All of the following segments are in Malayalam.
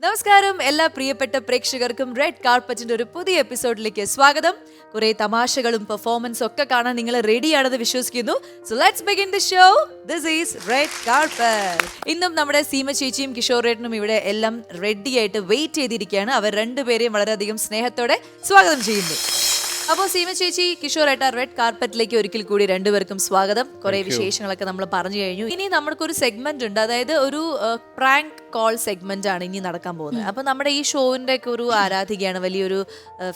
നമസ്കാരം എല്ലാ പ്രിയപ്പെട്ട പ്രേക്ഷകർക്കും റെഡ് കാർപ്പറ്റിന്റെ ഒരു പുതിയ എപ്പിസോഡിലേക്ക് സ്വാഗതം. കുറെ തമാശകളും പെർഫോമൻസും ഒക്കെ കാണാൻ നിങ്ങൾ റെഡിയാണെന്ന് വിശ്വസിക്കുന്നു. So let's begin the show. This is red carpet. ഇന്നും നമ്മുടെ സീമ ചേച്ചിയും കിഷോർ ഏട്ടനും ഇവിടെ എല്ലാം റെഡി ആയിട്ട് വെയിറ്റ് ചെയ്തിരിക്കുകയാണ്. അവർ രണ്ടുപേരെയും വളരെയധികം സ്നേഹത്തോടെ സ്വാഗതം ചെയ്യുന്നു. അപ്പോൾ സീമ ചേച്ചി, കിഷോർ ഏട്ട, റെഡ് കാർപ്പറ്റിലേക്ക് ഒരിക്കൽ കൂടി രണ്ടുപേർക്കും സ്വാഗതം. കുറെ വിശേഷങ്ങളൊക്കെ നമ്മൾ പറഞ്ഞു കഴിഞ്ഞു. ഇനി നമുക്കൊരു സെഗ്മെന്റ് ഉണ്ട്, അതായത് ഒരു പ്രാങ്ക് കോൾ സെഗ്മെന്റ് ആണ് ഇനി നടക്കാൻ പോകുന്നത്. അപ്പോൾ നമ്മുടെ ഈ ഷോവിന്റെ ഒക്കെ ഒരു ആരാധികയാണ്, വലിയൊരു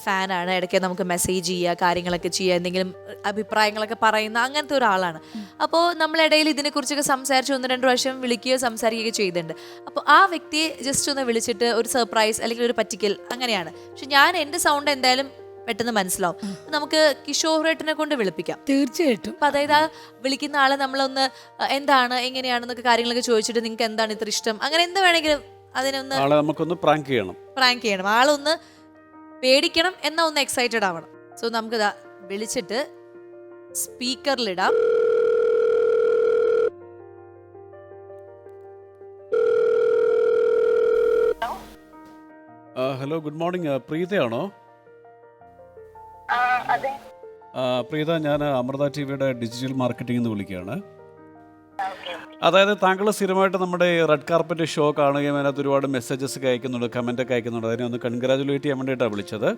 ഫാനാണ്. ഇടയ്ക്ക് നമുക്ക് മെസ്സേജ് ചെയ്യുക, കാര്യങ്ങളൊക്കെ ചെയ്യുക, എന്തെങ്കിലും അഭിപ്രായങ്ങളൊക്കെ പറയുന്ന അങ്ങനത്തെ ഒരാളാണ്. അപ്പോൾ നമ്മളിടയിൽ ഇതിനെക്കുറിച്ചൊക്കെ സംസാരിച്ച് 1-2 പ്രാവശ്യം വിളിക്കുകയോ സംസാരിക്കുകയോ ചെയ്തിട്ടുണ്ട്. അപ്പോൾ ആ വ്യക്തിയെ ജസ്റ്റ് ഒന്ന് വിളിച്ചിട്ട് ഒരു സർപ്രൈസ് അല്ലെങ്കിൽ ഒരു പറ്റിക്കൽ അങ്ങനെയാണ്. പക്ഷെ ഞാൻ എൻ്റെ സൗണ്ട് എന്തായാലും പെട്ടെന്ന് മനസ്സിലാവും. നമുക്ക് കിഷോറേട്ടനെ കൊണ്ട് വിളിപ്പിക്കാം. തീർച്ചയായിട്ടും. അപ്പൊ അതായത് ആ വിളിക്കുന്ന ആളെ നമ്മളൊന്ന് എന്താണ് എങ്ങനെയാണെന്നൊക്കെ കാര്യങ്ങളൊക്കെ ചോദിച്ചിട്ട് നിങ്ങൾക്ക് എന്താണ് ഇത്ര ഇഷ്ടം, അങ്ങനെ എന്ത് വേണമെങ്കിലും അതിനൊന്ന് നമുക്കൊന്ന് പ്രാങ്ക് ചെയ്യണം. ആളൊന്ന് പേടിക്കണം, എന്നാ ഒന്ന് എക്സൈറ്റഡ് ആവണം. സോ നമുക്ക് വിളിച്ചിട്ട് സ്പീക്കറിലിടാം. Hello, good morning. പ്രീതയാണോ? പ്രീത, ഞാൻ അമൃത ടിവിയുടെ ഡിജിറ്റൽ മാർക്കറ്റിംഗ് എന്ന് വിളിക്കുകയാണ്. അതായത് താങ്കൾ സ്ഥിരമായിട്ട് നമ്മുടെ റെഡ് കാർപ്പറ്റ് ഷോ കാണുകയും അതിനകത്ത് ഒരുപാട് മെസ്സേജസ് ഒക്കെ അയക്കുന്നുണ്ട്, കമൻ്റ് ഒക്കെ അയക്കുന്നുണ്ട്. അതിനെ ഒന്ന് കൺഗ്രാജുലേറ്റ് ചെയ്യാൻ വേണ്ടിയിട്ടാണ് വിളിച്ചത്.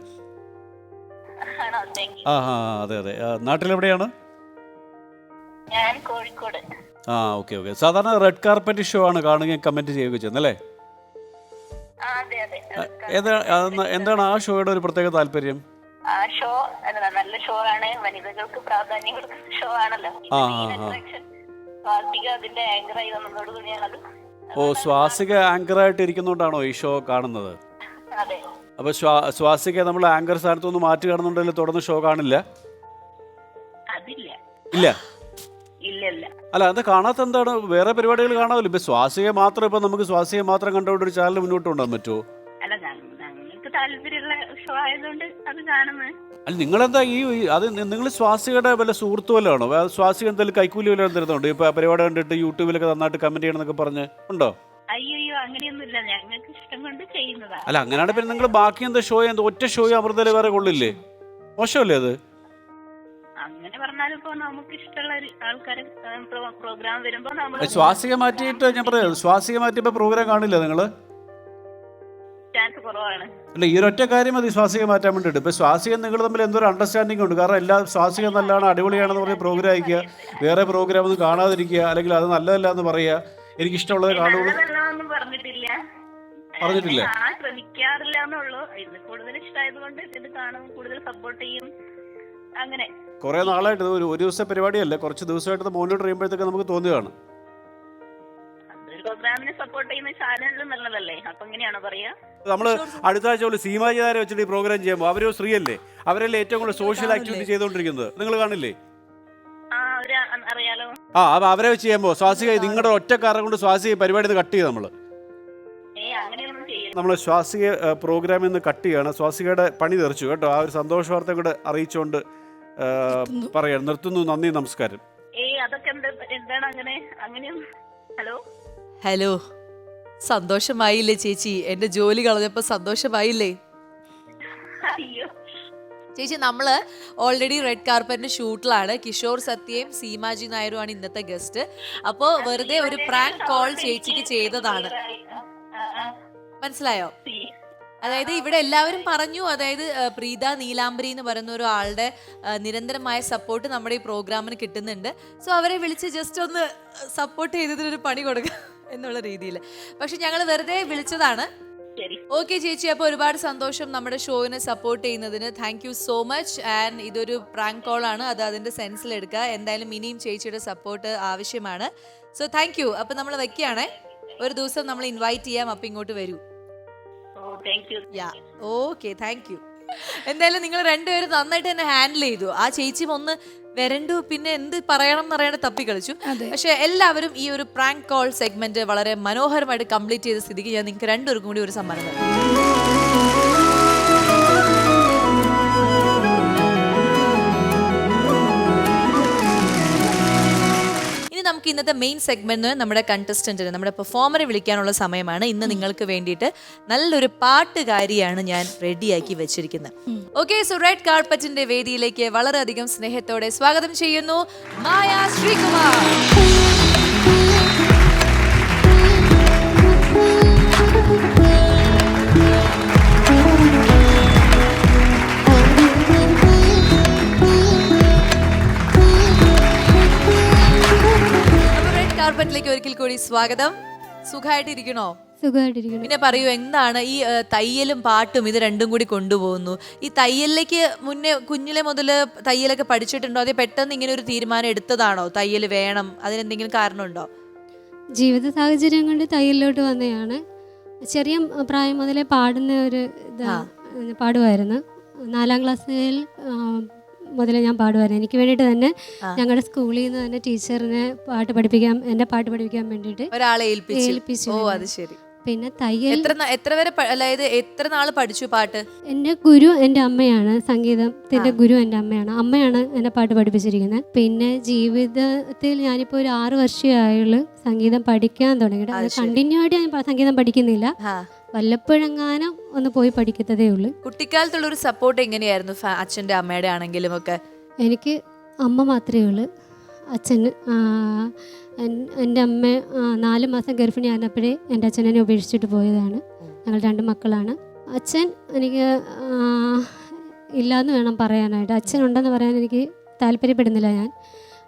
അതെ. നാട്ടിലെവിടെയാണ്? ഓക്കെ. സാധാരണ റെഡ് കാർപ്പറ്റ് ഷോ ആണ് കാണുകയും കമൻറ്റ് ചെയ്യുകയും ചെയ്യുന്നല്ലേ? എന്താണ് ആ ഷോയുടെ ഒരു പ്രത്യേക താല്പര്യം? ഷോ നല്ല ഷോ ആണ്, വനിതകൾക്ക് പ്രാധാന്യം കൊടുക്കുന്ന ഷോ ആണല്ലോ. സ്വാസിക അതിന്റെ ആങ്കറായി വന്നതോടുകൂടിയാണത്. സ്വാസിക ആങ്കറായിട്ട് ഇരിക്കുന്നോണ്ടാണോ ഈ ഷോ കാണുന്നത്? അതെ. അപ്പൊ സ്വാസിക നമ്മൾ ആങ്കർ സ്ഥാനത്ത് ഒന്ന് മാറ്റി കാണുന്നുണ്ടെങ്കിൽ തുടർന്ന് ഷോ കാണില്ല? അതില്ല. ഇല്ല. ഇല്ല. അല്ല, അത് കാണാത്ത എന്താണ്? വേറെ പരിപാടികൾ കാണാമല്ലോ. ഇപ്പൊ സ്വാസിക മാത്രം, ഇപ്പൊ നമുക്ക് സ്വാസിക മാത്രം കണ്ടുകൊണ്ട് ഒരു ചാനൽ മുന്നോട്ട് കൊണ്ടുപോകാൻ പറ്റുമോ? അല്ല, ഞങ്ങൾക്ക് താല്പര്യമുള്ള ഷോ ആയതുകൊണ്ട് അത് കാണുന്നത്. അല്ല, നിങ്ങളെന്താ അത് നിങ്ങൾ സ്വാസികയുടെ വല്ല സുഹൃത്തു വല്ലതാണോ? സ്വാസിക എന്തെങ്കിലും കൈക്കൂലി വല്ലതും തരുന്നുണ്ടോ? ഇപ്പൊ പരിപാടി കണ്ടിട്ട് യൂട്യൂബിലൊക്കെ നന്നായിട്ട് കമന്റ് ചെയ്യണമെന്നൊക്കെ പറഞ്ഞ് ഉണ്ടോ? അയ്യോ, അങ്ങനെയൊന്നുമില്ല. ഞങ്ങൾക്ക് ഇഷ്ടം കൊണ്ട് ചെയ്യുന്നതാ. അല്ല, അങ്ങനെയാണ്. പിന്നെ നിങ്ങൾ ബാക്കി എന്താ ഷോ, എന്താ ഒറ്റ ഷോ അമൃതയില് വേറെ കൊള്ളില്ലേ? മോശമല്ലേ അത്? അങ്ങനെ പറഞ്ഞാലും ഇപ്പൊ നമുക്ക് ഇഷ്ടമുള്ള ആൾക്കാരെ പ്രോഗ്രാം വരുമ്പോ സ്വാസിക മാറ്റിയിട്ട് ഞാൻ പറയാം, സ്വാസിക മാറ്റിയപ്പോ പ്രോഗ്രാം കാണില്ല നിങ്ങള്? ചാൻസ് കുറവാണ്. അല്ല, ഈ ഒരൊറ്റ കാര്യം മതി സ്വാസിക മാറ്റാൻ വേണ്ടിയിട്ട്. ഇപ്പൊ സ്വാസിക നിങ്ങൾ തമ്മിൽ എന്തൊരു അണ്ടർസ്റ്റാൻഡിംഗ് ഉണ്ട്. കാരണം എല്ലാ സ്വാസിക നല്ലതാണ്, അടിപൊളിയാണെന്ന് പറഞ്ഞ് പ്രോഗ്രാം അയക്കുക, വേറെ പ്രോഗ്രാം ഒന്നും കാണാതിരിക്കുക, അല്ലെങ്കിൽ അത് നല്ലതല്ല എന്ന് പറയുക. എനിക്ക് ഇഷ്ടമുള്ളത് കാണുള്ളൂ പറഞ്ഞിട്ടില്ല. ശ്രമിക്കാറില്ല എന്നുള്ളൂ. ഇത് കൂടുതൽ ഇഷ്ടമായത് കൊണ്ട് ഇത് കാണും, കൂടുതൽ സപ്പോർട്ട് ചെയ്യും. അങ്ങനെ കുറെ നാളായിട്ട് ഒരു ദിവസം പരിപാടിയല്ല, കുറച്ച് ദിവസമായിട്ട് മോണിറ്റർ ചെയ്യുമ്പോഴത്തേക്ക് നമുക്ക് തോന്നുകയാണ്. പ്രോഗ്രാമിനെ സപ്പോർട്ട് ചെയ്യുന്ന ചാനൽ നല്ലതല്ലേ? അപ്പൊ എങ്ങനെയാണോ പറയാ? നമ്മള് അടുത്ത ആഴ്ച പോലെ സീമാജിതാരെ വെച്ചിട്ട് ഈ പ്രോഗ്രാം ചെയ്യുമ്പോൾ അവരോ സ്ത്രീയല്ലേ, അവരല്ലേ ഏറ്റവും കൂടുതൽ സോഷ്യൽ ആക്ടിവിറ്റി ചെയ്തുകൊണ്ടിരിക്കുന്നത്. നിങ്ങൾ കാണില്ലേ? അറിയാലോ. അപ്പൊ അവരെ വെച്ച് ചെയ്യുമ്പോ സ്വാസിക നിങ്ങളുടെ ഒറ്റക്കാരെ കൊണ്ട് സ്വാസിക പരിപാടി കട്ട് ചെയ്ത് നമ്മള് സ്വാസിക പ്രോഗ്രാമിൽ നിന്ന് കട്ട് ചെയ്യാണ്. സ്വാസികയുടെ പണി തെറിച്ചു കേട്ടോ. ആ ഒരു സന്തോഷ വാർത്ത കൂടെ അറിയിച്ചുകൊണ്ട് പറയാം, നിർത്തുന്നു. നന്ദി, നമസ്കാരം. അതൊക്കെ എന്താണ് അങ്ങനെ? ഹലോ, സന്തോഷമായില്ലേ ചേച്ചി? എന്റെ ജോലി കളഞ്ഞപ്പോ സന്തോഷമായില്ലേ ചേച്ചി? നമ്മള് ഓൾറെഡി റെഡ് കാർപ്പറ്റിന്റെ ഷൂട്ടിലാണ്. കിഷോർ സത്യയും സീമാജി നായരും ആണ് ഇന്നത്തെ ഗസ്റ്റ്. അപ്പോ വെറുതെ ഒരു പ്രാങ്ക് കോൾ ചേച്ചിക്ക് ചെയ്തതാണ്, മനസ്സിലായോ? അതായത് ഇവിടെ എല്ലാവരും പറഞ്ഞു, അതായത് പ്രീത നീലാംബരി എന്ന് പറയുന്ന ഒരാളുടെ നിരന്തരമായ സപ്പോർട്ട് നമ്മുടെ ഈ പ്രോഗ്രാമിന് കിട്ടുന്നുണ്ട്. സോ അവരെ വിളിച്ച് ജസ്റ്റ് ഒന്ന് സപ്പോർട്ട് ചെയ്തതിനൊരു പണി കൊടുക്കുക എന്നുള്ള രീതിയിൽ. പക്ഷെ ഞങ്ങൾ വെറുതെ വിളിച്ചതാണ്. ഓക്കെ ചേച്ചി, അപ്പോൾ ഒരുപാട് സന്തോഷം നമ്മുടെ ഷോയിനെ സപ്പോർട്ട് ചെയ്യുന്നതിന്. Thank you so much. And ഇതൊരു പ്രാങ്ക് കോൾ ആണ്, അത് അതിന്റെ സെൻസിൽ എടുക്കുക. എന്തായാലും ഇനിയും ചേച്ചിയുടെ സപ്പോർട്ട് ആവശ്യമാണ്. So thank you. അപ്പൊ നമ്മൾ വെക്കുകയാണേ, ഒരു ദിവസം നമ്മൾ ഇൻവൈറ്റ് ചെയ്യാം, അപ്പൊ ഇങ്ങോട്ട് വരൂ. Okay, thank you. എന്തായാലും നിങ്ങൾ രണ്ടുപേരും നന്നായിട്ട് തന്നെ ഹാൻഡിൽ ചെയ്തു. ആ ചേച്ചി ഒന്ന് വരണ്ടു, പിന്നെ എന്ത് പറയണം എന്നറിയാണ്ട് തപ്പി കളിച്ചു. പക്ഷെ എല്ലാവരും ഈ ഒരു പ്രാങ്ക് കോൾ സെഗ്മെന്റ് വളരെ മനോഹരമായിട്ട് കംപ്ലീറ്റ് ചെയ്ത സ്ഥിതിക്ക് ഞാൻ നിങ്ങൾക്ക് രണ്ടുപേർക്കും കൂടി ഒരു സമ്മാനം തരാം. നമുക്ക് ഇന്നത്തെ മെയിൻ സെഗ്മെന്റ് നമ്മുടെ കണ്ടസ്റ്റന്റിന്, നമ്മുടെ പെർഫോമറെ വിളിക്കാനുള്ള സമയമാണ്. ഇന്ന് നിങ്ങൾക്ക് വേണ്ടിയിട്ട് നല്ലൊരു പാട്ടുകാരിയാണ് ഞാൻ റെഡിയാക്കി വെച്ചിരിക്കുന്നത്. ഓക്കെ, സോ റെഡ് കാർപ്പറ്റിന്റെ വേദിയിലേക്ക് വളരെയധികം സ്നേഹത്തോടെ സ്വാഗതം ചെയ്യുന്നു മായ ശ്രീകുമാർ. കാർപ്പറ്റിലേക്ക് ഒരിക്കൽ കൂടി സ്വാഗതം. സുഖമായിട്ടിരിക്കണോ? സുഖമായിട്ടിരിക്കുന്നു. പിന്നെ പറയൂ, എന്താണ് ഈ തയ്യലും പാട്ടും ഇത് രണ്ടും കൂടി കൊണ്ടുപോകുന്നു? ഈ തയ്യലിലേക്ക് മുന്നേ കുഞ്ഞിലെ മുതൽ തയ്യലൊക്കെ പഠിച്ചിട്ടുണ്ടോ? അതേ പെട്ടെന്ന് ഇങ്ങനെ ഒരു തീരുമാനം എടുത്തതാണോ തയ്യൽ വേണം? അതിനെന്തെങ്കിലും കാരണമുണ്ടോ? ജീവിത സാഹചര്യം കൊണ്ട് തയ്യലിലോട്ട് വന്നതാണ്. ചെറിയ പ്രായം മുതലേ പാടുന്ന ഒരു പാടുമായിരുന്നു. 4ാം ക്ലാസ്സിൽ മുതലേ ഞാൻ പാടുമായിരുന്നു. എനിക്ക് വേണ്ടിയിട്ട് തന്നെ ഞങ്ങളുടെ സ്കൂളിൽ നിന്ന് തന്നെ ടീച്ചറിനെ എന്നെ പാട്ട് പഠിപ്പിക്കാൻ വേണ്ടിയിട്ട് ഒരാളെ ഏൽപ്പിച്ചു. ഓ, അത് ശരി. പിന്നെ തയ്യൽ എത്ര വരെ, അതായത് എത്ര നാള് പഠിച്ചു പാട്ട്? എൻ്റെ ഗുരു എൻ്റെ അമ്മയാണ്. സംഗീതത്തിന്റെ ഗുരു എൻ്റെ അമ്മയാണ് എന്നെ പാട്ട് പഠിപ്പിച്ചിരിക്കുന്നത്. പിന്നെ ജീവിതത്തിൽ ഞാനിപ്പോൾ ഒരു 6 വർഷമായുള്ളൂ സംഗീതം പഠിക്കാൻ തുടങ്ങിയിട്ട്. അത് കണ്ടിന്യൂ ആയിട്ട് ഞാൻ സംഗീതം പഠിക്കുന്നില്ല, വല്ലപ്പോഴെങ്ങാനും ഒന്ന് പോയി പഠിക്കത്തതേ ഉള്ളൂ. കുട്ടിക്കാലത്തുള്ളൊരു സപ്പോർട്ട് എങ്ങനെയായിരുന്നു, അച്ഛൻ്റെ അമ്മയുടെ ആണെങ്കിലും ഒക്കെ? എനിക്ക് അമ്മ മാത്രമേ ഉള്ളൂ. അച്ഛന് എൻ്റെ അമ്മ 4 മാസം ഗർഭിണി ആയിരുന്നപ്പോഴേ എൻ്റെ അച്ഛൻ എന്നെ ഉപേക്ഷിച്ചിട്ട് പോയതാണ്. ഞങ്ങൾ 2 മക്കളാണ്. അച്ഛൻ എനിക്ക് ഇല്ലയെന്ന് വേണം പറയാനായിട്ട്. അച്ഛനുണ്ടെന്ന് പറയാൻ എനിക്ക് താല്പര്യപ്പെടുന്നില്ല ഞാൻ.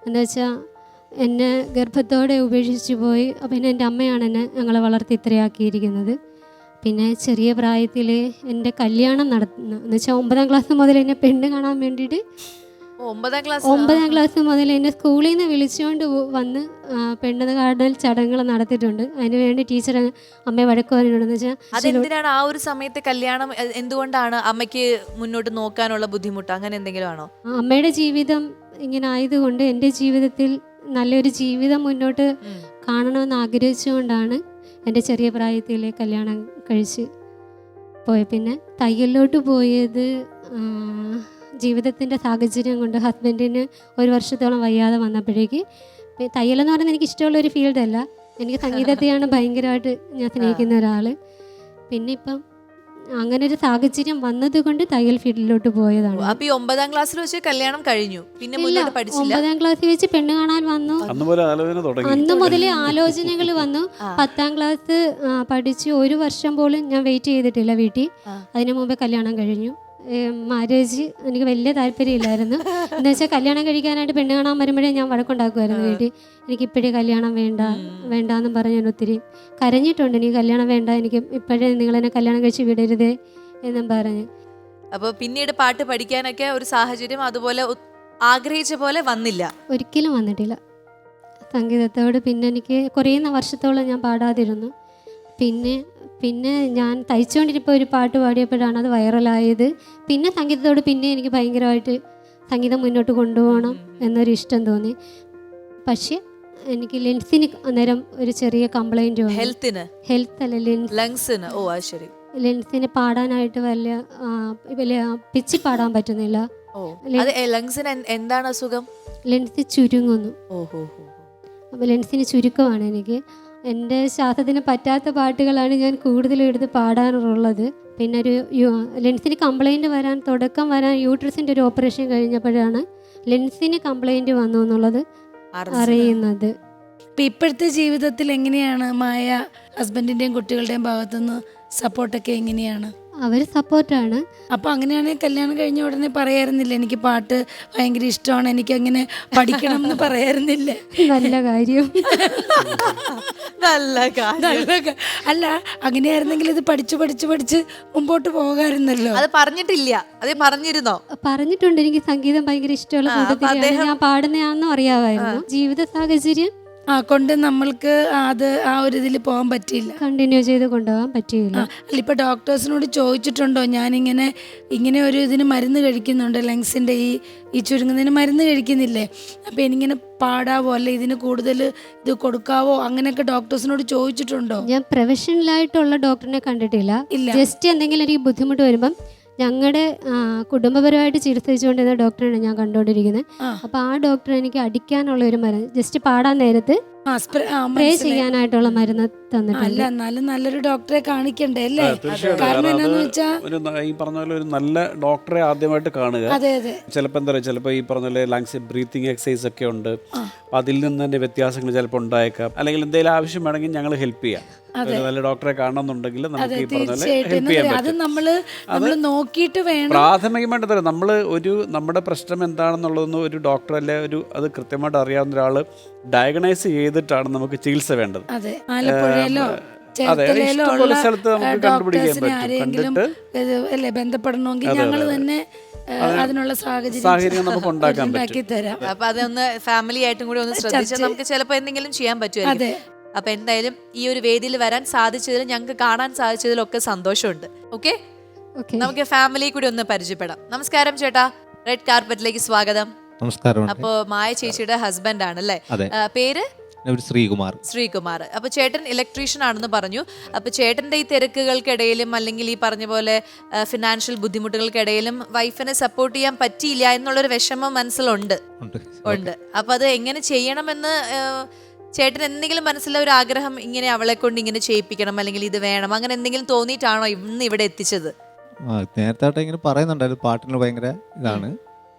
എന്താ വെച്ചാൽ എന്നെ ഗർഭത്തോടെ ഉപേക്ഷിച്ച് പോയി. പിന്നെ എൻ്റെ അമ്മയാണ് ഞങ്ങളെ വളർത്തി ഇത്രയാക്കിയിരിക്കുന്നത്. പിന്നെ ചെറിയ പ്രായത്തിൽ എൻ്റെ കല്യാണം നടത്തുന്നു. എന്ന് വെച്ചാൽ 9ാം ക്ലാസ് മുതൽ എന്നെ പെണ്ണ് കാണാൻ വേണ്ടിയിട്ട് 9ാം ക്ലാസ് മുതൽ എന്നെ സ്കൂളിൽ നിന്ന് വിളിച്ചുകൊണ്ട് വന്ന് പെണ്ണ് കാണൽ ചടങ്ങുകൾ നടത്തിയിട്ടുണ്ട്. അതിന് വേണ്ടി ടീച്ചർ അമ്മയെ വഴക്ക് പറഞ്ഞിട്ടുണ്ടെന്ന് വെച്ചാൽ അതെന്തിനാണ് ആ ഒരു സമയത്ത് കല്യാണം? എന്തുകൊണ്ടാണ് അമ്മയ്ക്ക് മുന്നോട്ട് നോക്കാനുള്ള ബുദ്ധിമുട്ട്, അങ്ങനെ എന്തെങ്കിലും ആണോ? അമ്മയുടെ ജീവിതം ഇങ്ങനെ ആയതുകൊണ്ട് എൻ്റെ ജീവിതത്തിൽ നല്ലൊരു ജീവിതം മുന്നോട്ട് കാണണമെന്ന് ആഗ്രഹിച്ചുകൊണ്ടാണ് എൻ്റെ ചെറിയ പ്രായത്തിൽ കല്യാണം കഴിച്ച് പോയത്. പിന്നെ തയ്യലിലോട്ട് പോയത് ജീവിതത്തിൻ്റെ സാഹചര്യം കൊണ്ട്. ഹസ്ബൻഡിന് 1 വർഷത്തോളം വയ്യാതെ വന്നപ്പോഴേക്ക്, തയ്യലെന്ന് പറയുന്നത് എനിക്ക് ഇഷ്ടമുള്ള ഒരു ഫീൽഡല്ല. എനിക്ക് സംഗീതത്തെയാണ് ഭയങ്കരമായിട്ട് ഞാൻ സ്നേഹിക്കുന്ന ഒരാൾ. പിന്നെ ഇപ്പം അങ്ങനെ ഒരു സാഹചര്യം വന്നതുകൊണ്ട് തയ്യൽ ഫീൽഡിലോട്ട് പോയതാണ്. അപ്പൊ ഈ 9ാം ക്ലാസ്സിൽ വെച്ച് കല്യാണം കഴിഞ്ഞു, പിന്നെ മുന്നോട്ട് പഠിച്ചില്ല? 9ാം ക്ലാസ്സിൽ വെച്ച് പെണ്ണ് കാണാൻ വന്നു. അന്ന് മുതലേ ആലോചനകൾ വന്നു. 10ാം ക്ലാസ് പഠിച്ച് 1 വർഷം പോലും ഞാൻ വെയിറ്റ് ചെയ്തിട്ടില്ല വീട്ടിൽ. അതിനു മുമ്പേ കല്യാണം കഴിഞ്ഞു. മാരേജ് എനിക്ക് വലിയ താല്പര്യമില്ലായിരുന്നു. എന്ന് വെച്ചാൽ കല്യാണം കഴിക്കാനായിട്ട് പെണ്ണ് കാണാൻ വരുമ്പോഴേ ഞാൻ വഴക്കുണ്ടാക്കുമായിരുന്നു വീട്ടിൽ. എനിക്കിപ്പോഴേ കല്യാണം വേണ്ടാന്നും പറഞ്ഞ് ഞാൻ ഒത്തിരി കരഞ്ഞിട്ടുണ്ട്. എനിക്ക് കല്യാണം വേണ്ട, എനിക്ക് ഇപ്പോഴേ നിങ്ങളെന്നെ കല്യാണം കഴിച്ച് വിടരുതേ എന്നും പറഞ്ഞ്. അപ്പോൾ പിന്നീട് പാട്ട് പഠിക്കാനൊക്കെ ഒരു സാഹചര്യം അതുപോലെ ആഗ്രഹിച്ച പോലെ വന്നില്ല? ഒരിക്കലും വന്നിട്ടില്ല സംഗീതത്തോട്. പിന്നെ എനിക്ക് കുറേ വർഷത്തോളം ഞാൻ പാടാതിരുന്നു. പിന്നെ ഞാൻ തയ്ച്ചുകൊണ്ടിരിപ്പോൾ ഒരു പാട്ട് പാടിയപ്പോഴാണ് അത് വൈറലായത്. പിന്നെ സംഗീതത്തോട് പിന്നെ എനിക്ക് ഭയങ്കരമായിട്ട് സംഗീതം മുന്നോട്ട് കൊണ്ടുപോകണം എന്നൊരു ഇഷ്ടം തോന്നി. പക്ഷേ എനിക്ക് ലെൻസിന് അന്നേരം ഒരു ചെറിയ കംപ്ലൈൻറ്റ് വന്നു. ഹെൽത്ത് അല്ല, ലങ്സിന്. ഓ, അത് ശരി. ലെൻസിന് പാടാനായിട്ട് വലിയ പിച്ച് പാടാൻ പറ്റുന്നില്ല. ലങ്സിന് എന്താണ് അസുഖം? ലെൻസ് ചുരുങ്ങുന്നു. അപ്പോൾ ലെൻസിന് ചുരുക്കമാണ് എനിക്ക്. എൻ്റെ ശ്വാസത്തിന് പറ്റാത്ത പാട്ടുകളാണ് ഞാൻ കൂടുതലും എടുത്ത് പാടാറുള്ളത്. പിന്നെ ഒരു ലെൻസിന് കംപ്ലൈൻറ്റ് വരാൻ യൂട്രസിൻ്റെ ഒരു ഓപ്പറേഷൻ കഴിഞ്ഞപ്പോഴാണ് ലെൻസിന് കംപ്ലൈൻറ്റ് വന്നു എന്നുള്ളത് അറിയുന്നത്. ഇപ്പം ഇപ്പോഴത്തെ ജീവിതത്തിൽ എങ്ങനെയാണ് മായ, ഹസ്ബൻഡിൻ്റെയും കുട്ടികളുടെയും ഭാഗത്തുനിന്ന് സപ്പോർട്ടൊക്കെ എങ്ങനെയാണ്? അവർ സപ്പോർട്ടാണ്. അപ്പോൾ അങ്ങനെയാണെങ്കിൽ കല്യാണം കഴിഞ്ഞ ഉടനെ പറയായിരുന്നില്ല എനിക്ക് പാട്ട് ഭയങ്കര ഇഷ്ടമാണ്, എനിക്ക് അങ്ങനെ പഠിക്കണം എന്ന് പറയായിരുന്നില്ലേ? നല്ല കാര്യം. അല്ല, അങ്ങനെയായിരുന്നെങ്കിൽ ഇത് പഠിച്ച് മുമ്പോട്ട് പോകാമായിരുന്നല്ലോ. അത് പറഞ്ഞിട്ടില്ല? അത് പറഞ്ഞിരുന്നോ? പറഞ്ഞിട്ടുണ്ട്. എനിക്ക് സംഗീതം ഭയങ്കര ഇഷ്ടമുള്ള കൂട്ടത്തിലാണ്. ഞാൻ പാടുന്നതാണെന്നും അറിയാമായിരുന്നു. ജീവിത സാഹചര്യം കൊണ്ട് നമ്മൾക്ക് അത് ആ ഒരു ഇതിൽ പോകാൻ പറ്റിയില്ല, കണ്ടിന്യൂ ചെയ്ത് കൊണ്ടുപോകാൻ പറ്റിയില്ല. അല്ല, ഇപ്പോൾ ഡോക്ടേഴ്സിനോട് ചോദിച്ചിട്ടുണ്ടോ? ഇങ്ങനെ ഒരു ഇതിന് മരുന്ന് കഴിക്കുന്നുണ്ട്, ലങ്സിൻ്റെ ഈ ചുരുങ്ങുന്നതിന് മരുന്ന് കഴിക്കുന്നില്ലേ, അപ്പോൾ എനിക്കിങ്ങനെ പാടാവോ അല്ലെ ഇതിന് കൂടുതൽ ഇത് കൊടുക്കാവോ, അങ്ങനെയൊക്കെ ഡോക്ടേഴ്സിനോട് ചോദിച്ചിട്ടുണ്ടോ? ഞാൻ പ്രൊഫഷണലായിട്ടുള്ള ഡോക്ടറിനെ കണ്ടിട്ടില്ല. ജസ്റ്റ് എന്തെങ്കിലും എനിക്ക് ബുദ്ധിമുട്ട് വരുമ്പം ഞങ്ങളുടെ കുടുംബപരമായിട്ട് ചികിത്സിച്ചുകൊണ്ടിരുന്ന ഡോക്ടറാണ് ഞാൻ കണ്ടുകൊണ്ടിരിക്കുന്നത്. ആ. അപ്പോൾ ആ ഡോക്ടർ എനിക്ക് അടിക്കാനുള്ള ഒരു മരുന്ന്, ജസ്റ്റ് പാടാൻ നേരത്ത് സ്പ്രേ ചെയ്യാനായിട്ടുള്ള മരുന്ന് തന്നിട്ടുണ്ട്. അല്ല, എന്നാലും നല്ലൊരു ഡോക്ടറെ കാണിക്കണ്ടേ അല്ലേ? തീർച്ചയായിട്ടും. കാരണം കാരണം എന്നാന്ന് അത് വെച്ചാ ഈ പറഞ്ഞ പോലെ ഒരു നല്ല ഡോക്ടറെ ആദ്യമായിട്ട് കാണുക. അതെ അതെ ചിലപ്പോൾ എന്താ പറയുക, ചിലപ്പോൾ ഈ പറഞ്ഞ പോലെ ലങ്സ് ബ്രീത്തിങ് എക്സസൈസ് ഒക്കെ ഉണ്ട്. അപ്പം അതിൽ നിന്ന് തന്നെ വ്യത്യാസങ്ങൾ ചിലപ്പോൾ ഉണ്ടായേക്കാം. അല്ലെങ്കിൽ എന്തെങ്കിലും ആവശ്യം വേണമെങ്കിൽ ഞങ്ങൾ ഹെൽപ്പ് ചെയ്യാം. ഒരു നല്ല ഡോക്ടറെ കാണണമെന്നുണ്ടെങ്കിൽ നമുക്ക് ഈ പറഞ്ഞ പോലെ ഹെൽപ്പ് ചെയ്യാൻ അത് പറ്റും. നമ്മള് നോക്കിയിട്ട് വേണം. പ്രാഥമികമായിട്ട് തരാം. നമ്മൾ നമ്മുടെ പ്രശ്നം എന്താണെന്നുള്ളതൊന്നും ഒരു ഡോക്ടറല്ലേ അത് കൃത്യമായിട്ട് അറിയാവുന്ന ഒരാൾ ഡയഗ്നൈസ് ചെയ്തിട്ടാണ് നമുക്ക് ചികിത്സ വേണ്ടത്. അതെ, ആലപ്പുഴയിലോ അതെ, ചേർത്തലയിലോ ഇഷ്ടംപോലെ ഉള്ള സ്ഥലത്ത് നമുക്ക് കണ്ടുപിടിക്കാൻ ഡോക്ടേഴ്സിനെ പറ്റും. ആരെങ്കിലും അല്ലേ ബന്ധപ്പെടണമെങ്കിൽ ഞങ്ങൾ തന്നെ അതിനുള്ള സാഹചര്യം നമുക്ക് ഉണ്ടാക്കാൻ ഉണ്ടാക്കി തരാം. അപ്പൊ അതൊന്ന് ഫാമിലി ആയിട്ടും കൂടി ഒന്ന് ശ്രദ്ധിച്ചാൽ നമുക്ക് ചിലപ്പോൾ എന്തെങ്കിലും ചെയ്യാൻ പറ്റുമായിരിക്കും. അപ്പൊ എന്തായാലും ഈ ഒരു വേദിയിൽ വരാൻ സാധിച്ചതിലും ഞങ്ങൾക്ക് കാണാൻ സാധിച്ചതിലും ഒക്കെ സന്തോഷമുണ്ട്. ഓക്കെ, നമുക്ക് ഫാമിലി കൂടി ഒന്ന് പരിചയപ്പെടാം. നമസ്കാരം ചേട്ടാ, റെഡ് കാർപ്പറ്റിലേക്ക് സ്വാഗതം. നമസ്കാരം. അപ്പോ മായ ചേച്ചിയുടെ ഹസ്ബൻഡ് ആണല്ലേ? അതെ. പേര് ശ്രീകുമാർ. ശ്രീകുമാർ. അപ്പൊ ചേട്ടൻ ഇലക്ട്രീഷ്യൻ ആണെന്ന് പറഞ്ഞു. അപ്പൊ ചേട്ടന്റെ ഈ തിരക്കുകൾക്കിടയിലും അല്ലെങ്കിൽ ഈ പറഞ്ഞ പോലെ ഫിനാൻഷ്യൽ ബുദ്ധിമുട്ടുകൾക്കിടയിലും വൈഫിനെ സപ്പോർട്ട് ചെയ്യാൻ പറ്റിയില്ല എന്നുള്ളൊരു വിഷമം മനസ്സിലുണ്ട്. ഉണ്ട്. അപ്പൊ അത് എങ്ങനെ ചെയ്യണമെന്ന് ചേട്ടൻ എന്തെങ്കിലും മനസ്സിലെ ഒരു ആഗ്രഹം, ഇങ്ങനെ അവളെ കൊണ്ട് ഇങ്ങനെ ചെയ്യിപ്പിക്കണം അല്ലെങ്കിൽ ഇത് വേണം, അങ്ങനെ എന്തെങ്കിലും തോന്നിയിട്ടാണോ ഇന്ന് ഇവിടെ എത്തിച്ചത്? നേരത്തെ ഇങ്ങനെ പറയുന്നുണ്ടായിരുന്നു, പാട്ടിന് ഭയങ്കര ഇതാണ്.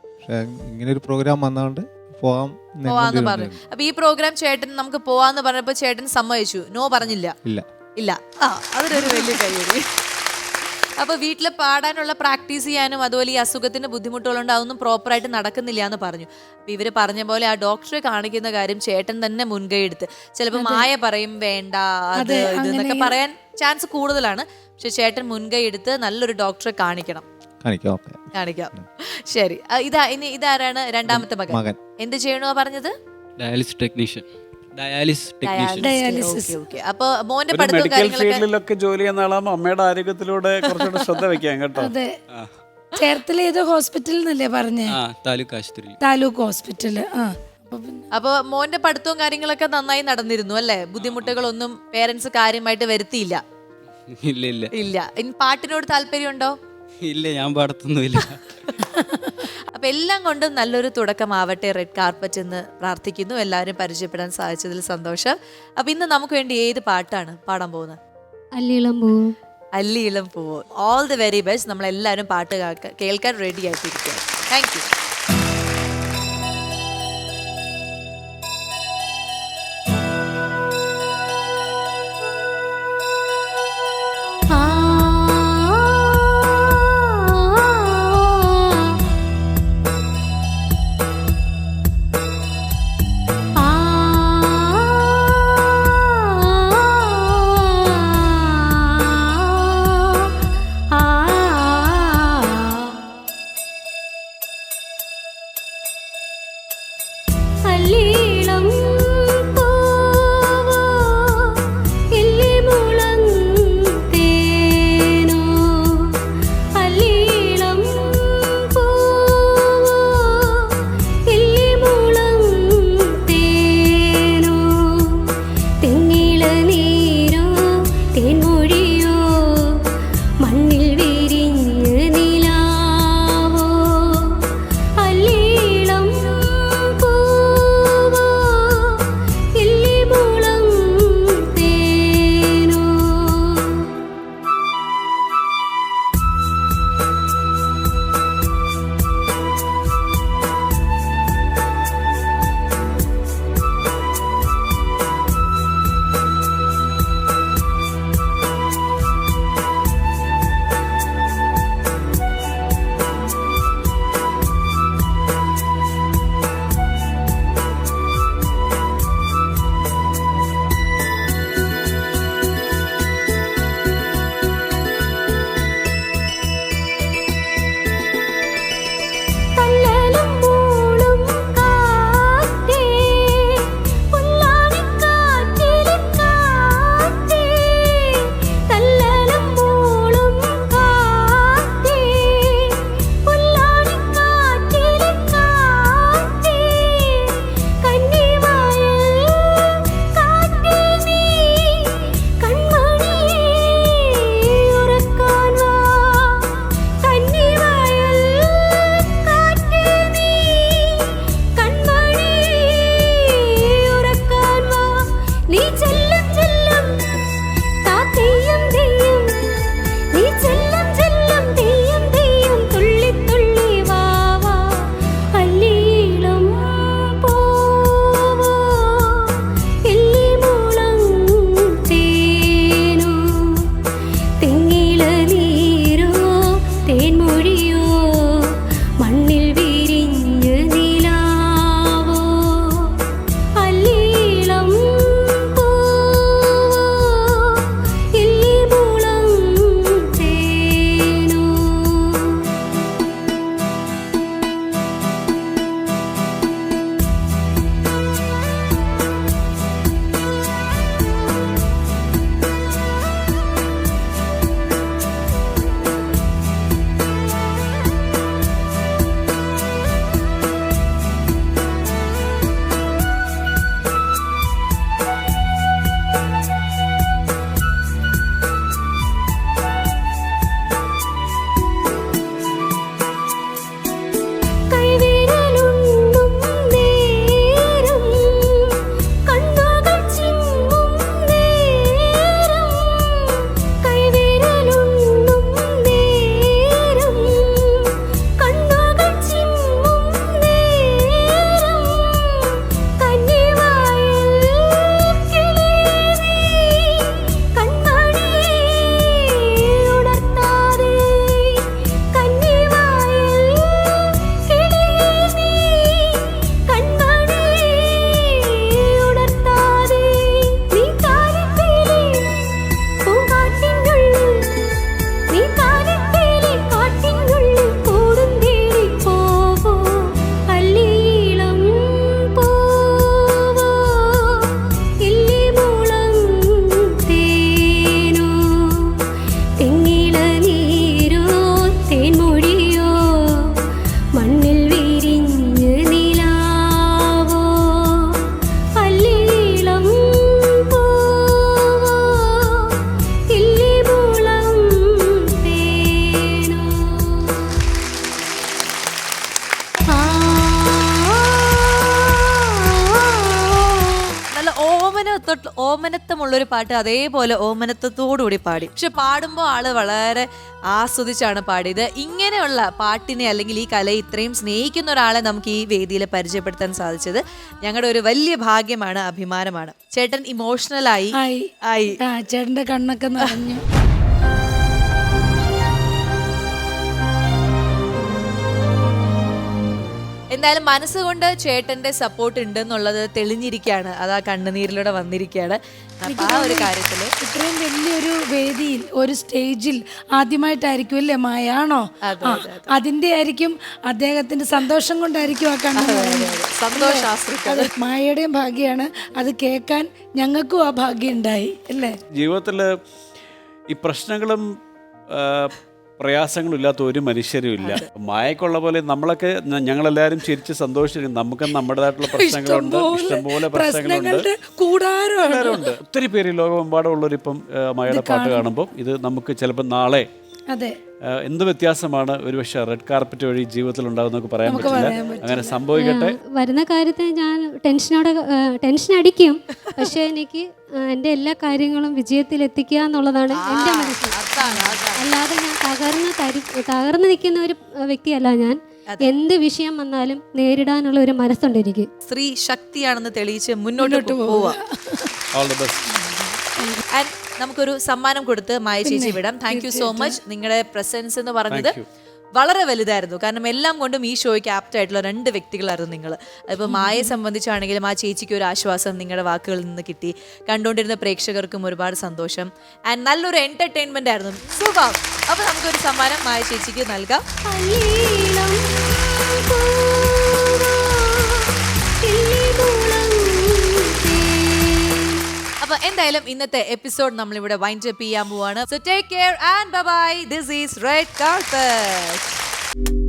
പക്ഷെ ഇങ്ങനെ ഒരു പ്രോഗ്രാം വന്നതുകൊണ്ട് പോവാന്ന് പറഞ്ഞു. അപ്പൊ ഈ പ്രോഗ്രാം ചേട്ടൻ നമുക്ക് പോവാന്ന് പറഞ്ഞപ്പോ ചേട്ടൻ സമ്മതിച്ചു? നോ പറഞ്ഞില്ല? ഇല്ല. അതൊരു വലിയ കാര്യം. അപ്പൊ വീട്ടില് പാടാനുള്ള പ്രാക്ടീസ് ചെയ്യാനും അതുപോലെ ഈ അസുഖത്തിന്റെ ബുദ്ധിമുട്ടുകളുണ്ട്, അതൊന്നും പ്രോപ്പറായിട്ട് നടക്കുന്നില്ല എന്ന് പറഞ്ഞു. അപ്പൊ ഇവര് പറഞ്ഞ പോലെ ആ ഡോക്ടറെ കാണിക്കുന്ന കാര്യം ചേട്ടൻ തന്നെ മുൻകൈ എടുത്ത്, ചിലപ്പോ മായ പറയും വേണ്ട അത് ഇതെന്നൊക്കെ പറയാൻ ചാൻസ് കൂടുതലാണ്. പക്ഷെ ചേട്ടൻ മുൻകൈ എടുത്ത് നല്ലൊരു ഡോക്ടറെ കാണിക്കാം. ശരി, ഇതാരാണ്? രണ്ടാമത്തെ മകൻ. എന്ത് ചെയ്യണോ പറഞ്ഞത്? Dialysis technician. അപ്പൊ മോന്റെ മെഡിക്കൽ ഫീൽഡിലൊക്കെ ജോലി ചെയ്യുന്ന ആളാകുമ്പോൾ അമ്മയുടെ ആരോഗ്യത്തിലൂടെ കുറച്ചുകൂടെ ശ്രദ്ധ വെക്കാം കേട്ടോ. അതെ, ചേർത്തല ഏതോ ഹോസ്പിറ്റലിൽ നിന്നല്ലേ പറഞ്ഞേ? താലൂക്ക് ഹോസ്പിറ്റല്. അപ്പൊ മോന്റെ പഠിത്തവും കാര്യങ്ങളൊക്കെ നന്നായി നടന്നിരുന്നു അല്ലേ? ബുദ്ധിമുട്ടുകളൊന്നും പേരൻസ് കാര്യമായിട്ട് വരുത്തിയില്ല? ഇല്ല. പാട്ടിനോട് താല്പര്യമുണ്ടോ? ഇല്ല, ഞാൻ പാടത്തൊന്നുമില്ല. അപ്പൊ എല്ലാം കൊണ്ടും നല്ലൊരു തുടക്കമാവട്ടെ റെഡ് കാർപ്പറ്റ് എന്ന് പ്രാർത്ഥിക്കുന്നു. എല്ലാവരും പരിചയപ്പെടാൻ സാധിച്ചതിൽ സന്തോഷം. അപ്പൊ ഇന്ന് നമുക്ക് വേണ്ടി ഏത് പാട്ടാണ് പാടാൻ പോകുന്നത്? അല്ലിയിളം പൂവ്. All the very best. നമ്മളെല്ലാവരും പാട്ട് കേൾക്കാൻ റെഡി ആയിട്ടിരിക്കുക. Thank you. ഒരു പാട്ട് അതേപോലെ ഓമനത്വത്തോടുകൂടി പാടി. പക്ഷെ പാടുമ്പോൾ ആള് വളരെ ആസ്വദിച്ചാണ് പാടിയത്. ഇങ്ങനെയുള്ള പാട്ടിനെ അല്ലെങ്കിൽ ഈ കലയെ ഇത്രയും സ്നേഹിക്കുന്ന ഒരാളെ നമുക്ക് ഈ വേദിയിൽ പരിചയപ്പെടുത്താൻ സാധിച്ചത് ഞങ്ങളുടെ ഒരു വലിയ ഭാഗ്യമാണ്, അഭിമാനമാണ്. ചേട്ടൻ ഇമോഷണൽ ആയി. ചേട്ടന്റെ കണ്ണൊക്കെ നിറഞ്ഞു. എന്തായാലും മനസ്സുകൊണ്ട് ചേട്ടന്റെ സപ്പോർട്ട് ഉണ്ടെന്നുള്ളത് തെളിഞ്ഞിരിക്കുകയാണ്. അത് ആ കണ്ണുനീരിലൂടെ വന്നിരിക്കുകയാണ്. അപ്പൊ ആ ഒരു കാര്യത്തില് ഇത്രയും വലിയൊരു വേദിയിൽ ഒരു സ്റ്റേജിൽ ആദ്യമായിട്ടായിരിക്കും അല്ലേ മായാണോ? അതിന്റെ ആയിരിക്കും, അദ്ദേഹത്തിന്റെ സന്തോഷം കൊണ്ടായിരിക്കും ആ സന്തോഷാശ്രികൾ. മായയുടെയും ഭാഗ്യമാണ് അത് കേൾക്കാൻ, ഞങ്ങൾക്കും ആ ഭാഗ്യം ഉണ്ടായി അല്ലേ? ജീവിതത്തില് ഈ പ്രശ്നങ്ങളും പ്രയാസങ്ങളും ഇല്ലാത്ത ഒരു മനുഷ്യരും ഇല്ല. മായക്കുള്ള പോലെ നമ്മളൊക്കെ ഞങ്ങളെല്ലാവരും ചിരിച്ച് സന്തോഷിക്കും. നമുക്ക് നമ്മുടേതായിട്ടുള്ള പ്രശ്നങ്ങളുണ്ട്, ഇഷ്ടംപോലെ പ്രശ്നങ്ങളുണ്ട്, കൂടാരമുണ്ട്. ഒത്തിരി പേര് ലോകമെമ്പാടുള്ളവരിപ്പം മായയുടെ പാട്ട് കാണുമ്പോൾ ഇത് നമുക്ക് ചിലപ്പോൾ നാളെ എന്ത് വ്യത്യാസമാണ് ഒരുപക്ഷെ റെഡ് കാർപ്പറ്റ് വഴി ജീവിതത്തിൽ ഉണ്ടാകുന്ന പറയാൻ പറ്റില്ല. അങ്ങനെ സംഭവിക്കട്ടെ. വരുന്ന കാര്യത്തിൽ ഞാൻ ടെൻഷൻ അടിക്കും, പക്ഷെ എനിക്ക് എൻ്റെ എല്ലാ കാര്യങ്ങളും വിജയത്തിൽ എത്തിക്കുക എന്നുള്ളതാണ് എൻ്റെ മനസ്സിൽ. അല്ലാതെ ഞാൻ തകർന്ന് നിൽക്കുന്ന ഒരു വ്യക്തിയല്ല ഞാൻ. എന്ത് വിഷയം വന്നാലും നേരിടാനുള്ള ഒരു മനസ്സുണ്ട് എനിക്ക്. സ്ത്രീ ശക്തിയാണെന്ന് തെളിയിച്ച് മുന്നോട്ട് പോവാ. ആൻഡ് നമുക്കൊരു സമ്മാനം കൊടുത്ത് മായ ചേച്ചി വിടാം. Thank you so much. നിങ്ങളുടെ പ്രസൻസ് എന്ന് പറഞ്ഞത് വളരെ വലുതായിരുന്നു. കാരണം എല്ലാം കൊണ്ടും ഈ ഷോയ്ക്ക് ആപ്റ്റ് ആയിട്ടുള്ള 2 വ്യക്തികളായിരുന്നു നിങ്ങൾ. അതിപ്പോൾ മായയെ സംബന്ധിച്ചാണെങ്കിലും ആ ചേച്ചിക്ക് ഒരു ആശ്വാസം നിങ്ങളുടെ വാക്കുകളിൽ നിന്ന് കിട്ടി. കണ്ടുകൊണ്ടിരുന്ന പ്രേക്ഷകർക്കും ഒരുപാട് സന്തോഷം. ആൻഡ് നല്ലൊരു എന്റർടൈൻമെന്റ് ആയിരുന്നു. സൂപ്പർ. അപ്പോൾ നമുക്കൊരു സമ്മാനം മായ ചേച്ചിക്ക് നൽകാം. അപ്പോൾ എന്തായാലും ഇന്നത്തെ എപ്പിസോഡ് നമ്മളിവിടെ വൈൻഡ് അപ്പ് ചെയ്യാൻ പോവാണ്. So take care and bye bye. This is red carpet.